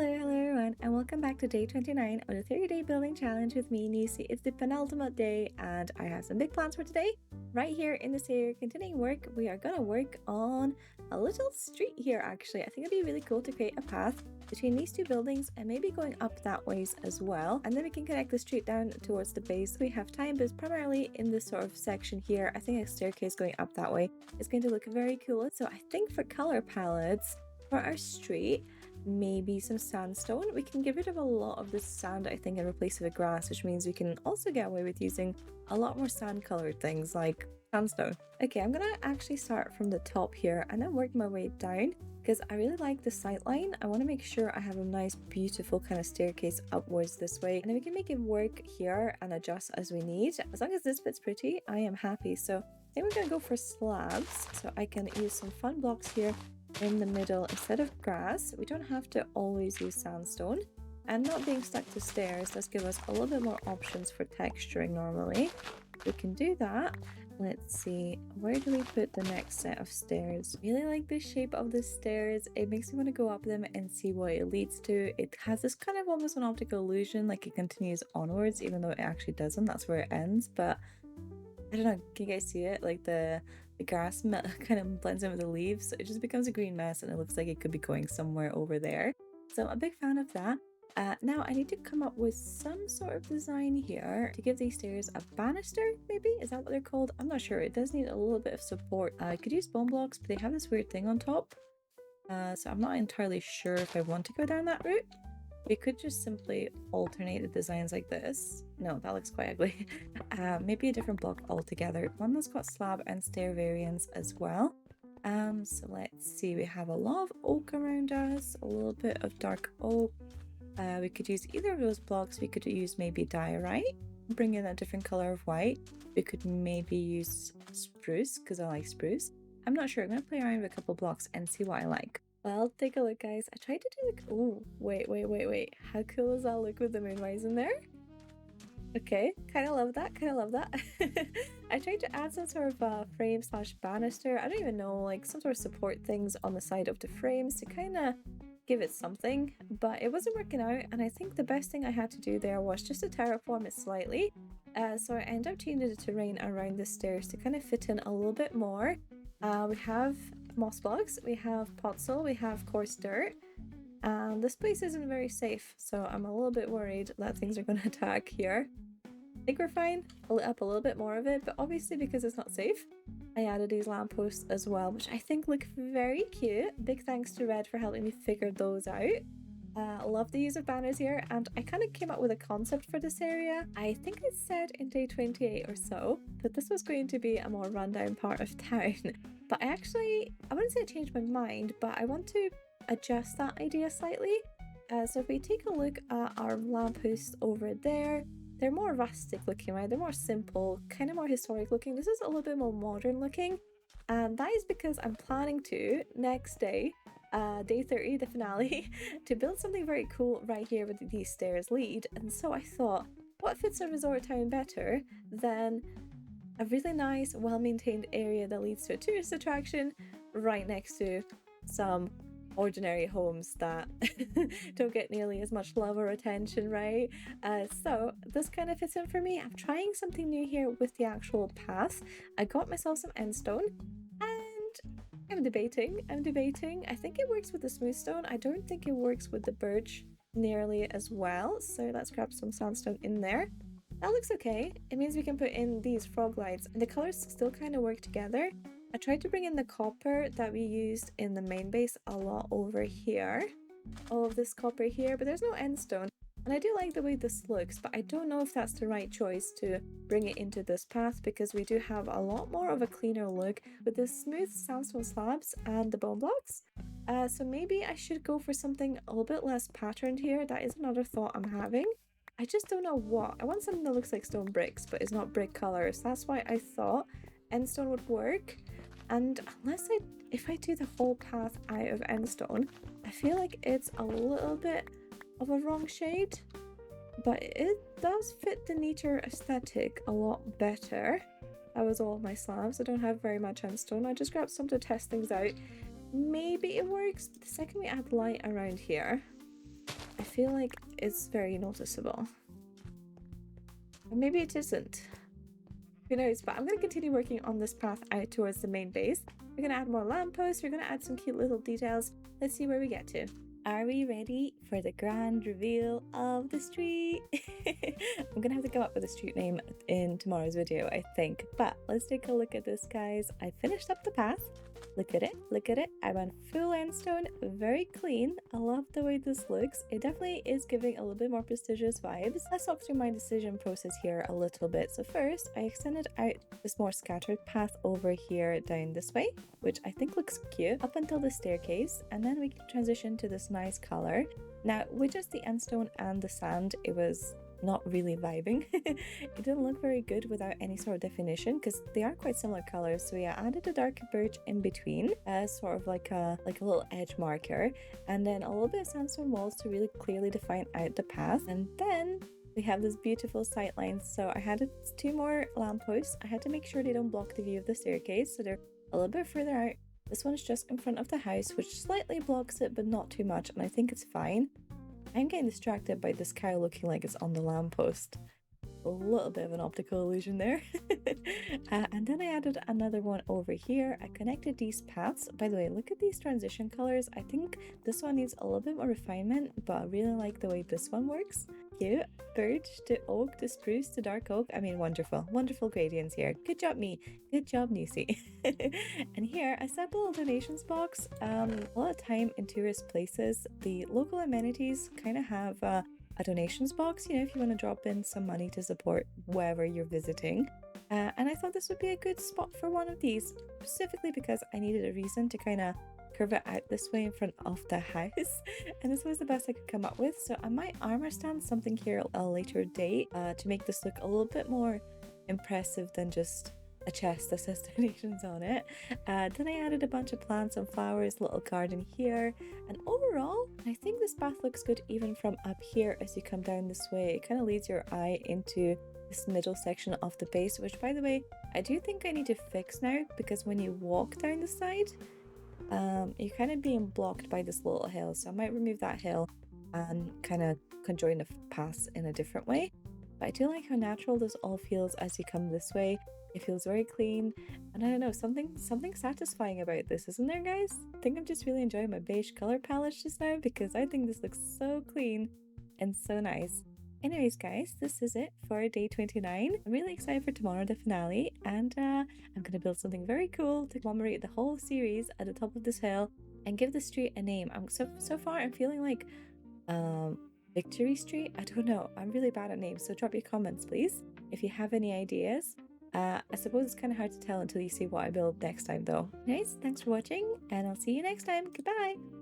Hello everyone, and welcome back to day 29 of the 30-day building challenge with me, Nisi. It's the penultimate day, and I have some big plans for today. Right here in this area, continuing work, we are gonna work on a little street here. Actually, I think it'd be really cool to create a path between these two buildings and maybe going up that ways as well, and then we can connect the street down towards the base. We have time, but primarily in this sort of section here. I think a staircase going up that way is going to look very cool. So I think for color palettes for our street, maybe some sandstone. We can get rid of a lot of the sand, I think, and replace it with grass, which means we can also get away with using a lot more sand colored things like sandstone. Okay, I'm gonna actually start from the top here and then work my way down because I really like the sight line. I want to make sure I have a nice beautiful kind of staircase upwards this way, and then we can make it work here and adjust as we need. As long as this fits pretty, I am happy. So I think we're gonna go for slabs, so I can use some fun blocks here in the middle instead of grass. We don't have to always use sandstone, and not being stuck to stairs does give us a little bit more options for texturing normally. We can do that. Let's see, where do we put the next set of stairs? I really like the shape of the stairs. It makes me want to go up them and see what it leads to. It has this kind of almost an optical illusion, like it continues onwards even though it actually doesn't. That's where it ends. But I don't know, can you guys see it? Like the grass kind of blends in with the leaves, so it just becomes a green mess and it looks like it could be going somewhere over there. So I'm a big fan of that. Now I need to come up with some sort of design here to give these stairs a banister, maybe? Is that what they're called? I'm not sure. It does need a little bit of support. I could use bone blocks, but they have this weird thing on top. So I'm not entirely sure if I want to go down that route. We could just simply alternate the designs like this. No, that looks quite ugly. Maybe a different block altogether. One that's got slab and stair variants as well. So let's see, we have a lot of oak around us, a little bit of dark oak. We could use either of those blocks. We could use maybe diorite, bring in a different color of white. We could maybe use spruce, because I like spruce. I'm not sure. I'm going to play around with a couple blocks and see what I like. Well, take a look, guys. I tried to do like, oh, wait. How cool does that look with the moonrise in there? Okay, kind of love that, I tried to add some sort of frame slash banister. I don't even know, like some sort of support things on the side of the frames to kind of give it something, but it wasn't working out, and I think the best thing I had to do there was just to terraform it slightly. So I ended up changing the terrain around the stairs to kind of fit in a little bit more. We have moss blocks, we have potsoil, we have coarse dirt, and this place isn't very safe, so I'm a little bit worried that things are going to attack here. I think we're fine. I'll lit up a little bit more of it, but obviously because it's not safe, I added these lampposts as well, which I think look very cute. Big thanks to Red for helping me figure those out. I love the use of banners here, and I kind of came up with a concept for this area. I think it said in day 28 or so that this was going to be a more rundown part of town, but I wouldn't say I changed my mind, but I want to adjust that idea slightly. So if we take a look at our lampposts over there, they're more rustic looking, right? They're more simple, kind of more historic looking. This is a little bit more modern looking, and that is because I'm planning to, next day, day 30, the finale, to build something very cool right here where these stairs lead. And so I thought, what fits a resort town better than a really nice, well-maintained area that leads to a tourist attraction right next to some ordinary homes that don't get nearly as much love or attention, right? So this kind of fits in for me. I'm trying something new here with the actual path. I got myself some end stone, and I'm debating. I think it works with the smooth stone. I don't think it works with the birch nearly as well, so let's grab some sandstone in there. That looks okay. It means we can put in these frog lights, and the colors still kind of work together. I tried to bring in the copper that we used in the main base a lot over here. All of this copper here, but there's no end stone. And I do like the way this looks, but I don't know if that's the right choice to bring it into this path, because we do have a lot more of a cleaner look with the smooth sandstone slabs and the bone blocks. So maybe I should go for something a little bit less patterned here. That is another thought I'm having. I just don't know what. I want something that looks like stone bricks, but is not brick colors. That's why I thought end stone would work. And if I do the whole path out of end stone, I feel like it's a little bit of a wrong shade, but it does fit the neater aesthetic a lot better. That was all of my slabs. I don't have very much end stone. I just grabbed some to test things out. Maybe it works. The second we add light around here, I feel like it's very noticeable. Or maybe it isn't. Who knows? But I'm going to continue working on this path out towards the main base. We're going to add more lampposts. We're going to add some cute little details. Let's see where we get to. Are we ready for the grand reveal of the street? I'm gonna have to come up with a street name in tomorrow's video, I think. But let's take a look at this, guys. I finished up the path. Look at it, look at it. I went full limestone, very clean. I love the way this looks. It definitely is giving a little bit more prestigious vibes. Let's talk through my decision process here a little bit. So first, I extended out this more scattered path over here down this way, which I think looks cute, up until the staircase, and then we can transition to this nice color. Now, with just the endstone and the sand, it was not really vibing. It didn't look very good without any sort of definition because they are quite similar colors. So yeah, I added a darker birch in between as sort of like a little edge marker, and then a little bit of sandstone walls to really clearly define out the path. And then we have this beautiful sight lines. So I added 2 more lampposts. I had to make sure they don't block the view of the staircase, so they're a little bit further out. This one's just in front of the house, which slightly blocks it, but not too much, and I think it's fine. I'm getting distracted by this cow looking like it's on the lamppost. A little bit of an optical illusion there. And then I added another one over here. I connected these paths. By the way, look at these transition colors. I think this one needs a little bit more refinement, but I really like the way this one works. Cute. Birch to oak to spruce to dark oak. I mean, wonderful. Wonderful gradients here. Good job, me. Good job, Nisi. And here, I set up a little donations box. A lot of time in tourist places, the local amenities kind of have a donations box, you know, if you want to drop in some money to support wherever you're visiting. And I thought this would be a good spot for one of these, specifically because I needed a reason to kind of curve it out this way in front of the house. And this was the best I could come up with. So I might armor stand something here at a later date to make this look a little bit more impressive than just a chest that says donations on it. Then I added a bunch of plants and flowers, little garden here, and overall I think this path looks good even from up here as you come down this way. It kind of leads your eye into this middle section of the base, which by the way I do think I need to fix now, because when you walk down the side you're kind of being blocked by this little hill, so I might remove that hill and kind of conjoin the paths in a different way. But I do like how natural this all feels as you come this way. It feels very clean, and I don't know, something satisfying about this, isn't there, guys? I think I'm just really enjoying my beige color palette just now, because I think this looks so clean and so nice. Anyways, guys, this is it for day 29. I'm really excited for tomorrow, the finale, and I'm gonna build something very cool to commemorate the whole series at the top of this hill and give the street a name. So far I'm feeling like Victory Street. I don't know, I'm really bad at names, so drop your comments please if you have any ideas. I suppose it's kind of hard to tell until you see what I build next time though. Anyways, thanks for watching, and I'll see you next time. Goodbye!